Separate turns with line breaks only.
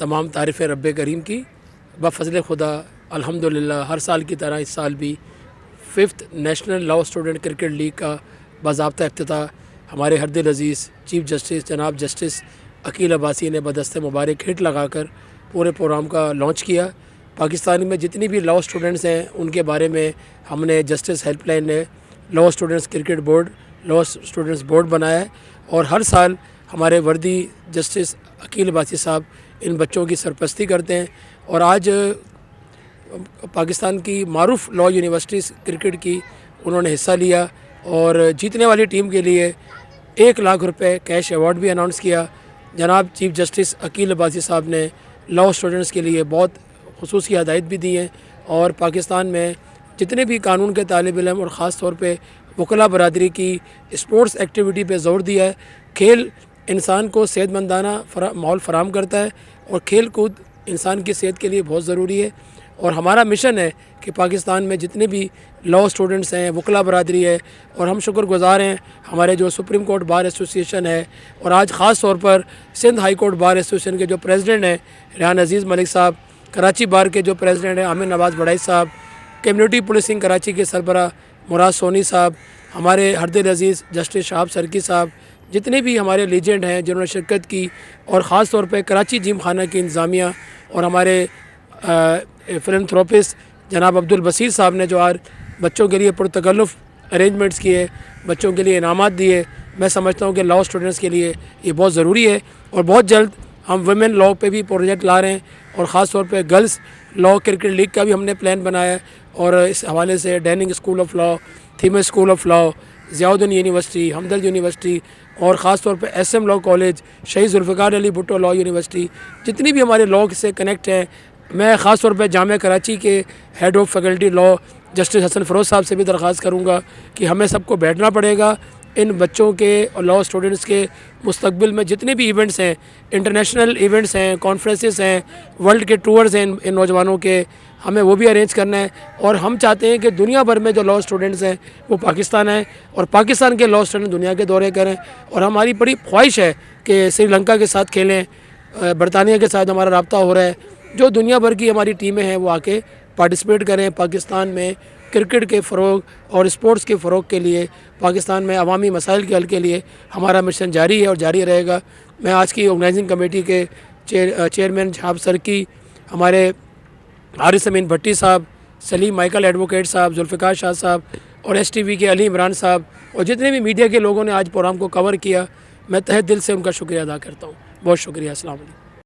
تمام تعریفیں رب کریم کی بفضل خدا الحمدللہ ہر سال کی طرح اس سال بھی 5th national law student cricket league کا باضابطہ افتتاح ہمارے ہر دل عزیز چیف جسٹس جناب جسٹس عقیل عباسی نے بدست مبارک ہٹ لگا کر پورے پروگرام کا لانچ کیا۔ پاکستان میں جتنی بھی لاء اسٹوڈنٹس ہیں ان کے بارے میں ہم نے جسٹس ہیلپ لائن نے law students cricket board law students board بنایا ہے، اور ہر سال ہمارے وردی جسٹس عقیل عباسی صاحب ان بچوں کی سرپرستی کرتے ہیں۔ اور آج پاکستان کی معروف لاء یونیورسٹیز کرکٹ کی انہوں نے حصہ لیا، اور جیتنے والی ٹیم کے لیے 1 لاکھ روپے کیش ایوارڈ بھی اناؤنس کیا۔ جناب چیف جسٹس عقیل عباسی صاحب نے لاء اسٹوڈنٹس کے لیے بہت خصوصی ہدایت بھی دی ہیں، اور پاکستان میں جتنے بھی قانون کے طالب علم اور خاص طور پہ وکلاء برادری کی اسپورٹس ایکٹیویٹی پہ زور دیا ہے۔ کھیل انسان کو صحت مندانہ ماحول فراہم کرتا ہے، اور کھیل کود انسان کی صحت کے لیے بہت ضروری ہے، اور ہمارا مشن ہے کہ پاکستان میں جتنے بھی لاء اسٹوڈنٹس ہیں، وکلاء برادری ہے، اور ہم شکر گزار ہیں ہمارے جو سپریم کورٹ بار ایسوسیشن ہے، اور آج خاص طور پر Sindh high court bar association کے جو پریزیڈنٹ ہیں ریحان عزیز ملک صاحب، کراچی بار کے جو پریزیڈنٹ ہیں عامر نواز بڑائی صاحب، کمیونٹی پولیسنگ کراچی کے سربراہ مراد سونی صاحب، ہمارے ہر دل عزیز جسٹس شہاب سرکی صاحب، جتنے بھی ہمارے لیجنڈ ہیں جنہوں نے شرکت کی، اور خاص طور پہ کراچی جیم خانہ کی انتظامیہ اور ہمارے فلنتھروپسٹ جناب عبدالبصیر صاحب نے جو آج بچوں کے لیے پرتکلف ارینجمنٹس کیے، بچوں کے لیے انعامات دیے، میں سمجھتا ہوں کہ لاء اسٹوڈنٹس کے لیے یہ بہت ضروری ہے۔ اور بہت جلد ہم ویمن لاء پہ بھی پروجیکٹ لا رہے ہیں، اور خاص طور پہ گرلس لاء کرکٹ لیگ کا بھی ہم نے پلان بنایا ہے، اور اس حوالے سے ڈیننگ اسکول آف لاء، تھیمر school of law, Ziauddin university, Hamdard university, اور خاص طور پہ ایس ایم لاء کالج، شہید ذوالفقار علی بھٹو لاء یونیورسٹی، جتنی بھی ہمارے لاء سے کنیکٹ ہیں، میں خاص طور پہ جامعہ کراچی کے head of faculty law justice Hasan Feroz صاحب سے بھی درخواست کروں گا کہ ہمیں سب کو بیٹھنا پڑے گا ان بچوں کے اور لاء اسٹوڈنٹس کے مستقبل میں جتنے بھی ایونٹس ہیں، انٹرنیشنل ایونٹس ہیں، کانفرنسز ہیں، ورلڈ کے ٹورز ہیں ان نوجوانوں کے، ہمیں وہ بھی ارینج کرنا ہے۔ اور ہم چاہتے ہیں کہ دنیا بھر میں جو لاء اسٹوڈنٹس ہیں وہ پاکستان آئیں، اور پاکستان کے لاء اسٹوڈنٹ دنیا کے دورے کریں، اور ہماری بڑی خواہش ہے کہ سری لنکا کے ساتھ کھیلیں، برطانیہ کے ساتھ ہمارا رابطہ ہو رہا ہے، جو دنیا بھر کی ہماری ٹیمیں ہیں وہ آ کے پارٹیسپیٹ کریں۔ پاکستان میں کرکٹ کے فروغ اور اسپورٹس کے فروغ کے لیے، پاکستان میں عوامی مسائل کے حل کے لیے ہمارا مشن جاری ہے اور جاری رہے گا۔ میں آج کی آرگنائزنگ کمیٹی کے چیئرمین شہاب سرکی، ہمارے حارث امین بھٹی صاحب، سلیم مائیکل ایڈوکیٹ صاحب، ذوالفقار شاہ صاحب، اور ایس ٹی وی کے علی عمران صاحب، اور جتنے بھی میڈیا کے لوگوں نے آج پروگرام کو کور کیا، میں تہہ دل سے ان کا شکریہ ادا کرتا ہوں۔ بہت شکریہ۔ السلام علیکم۔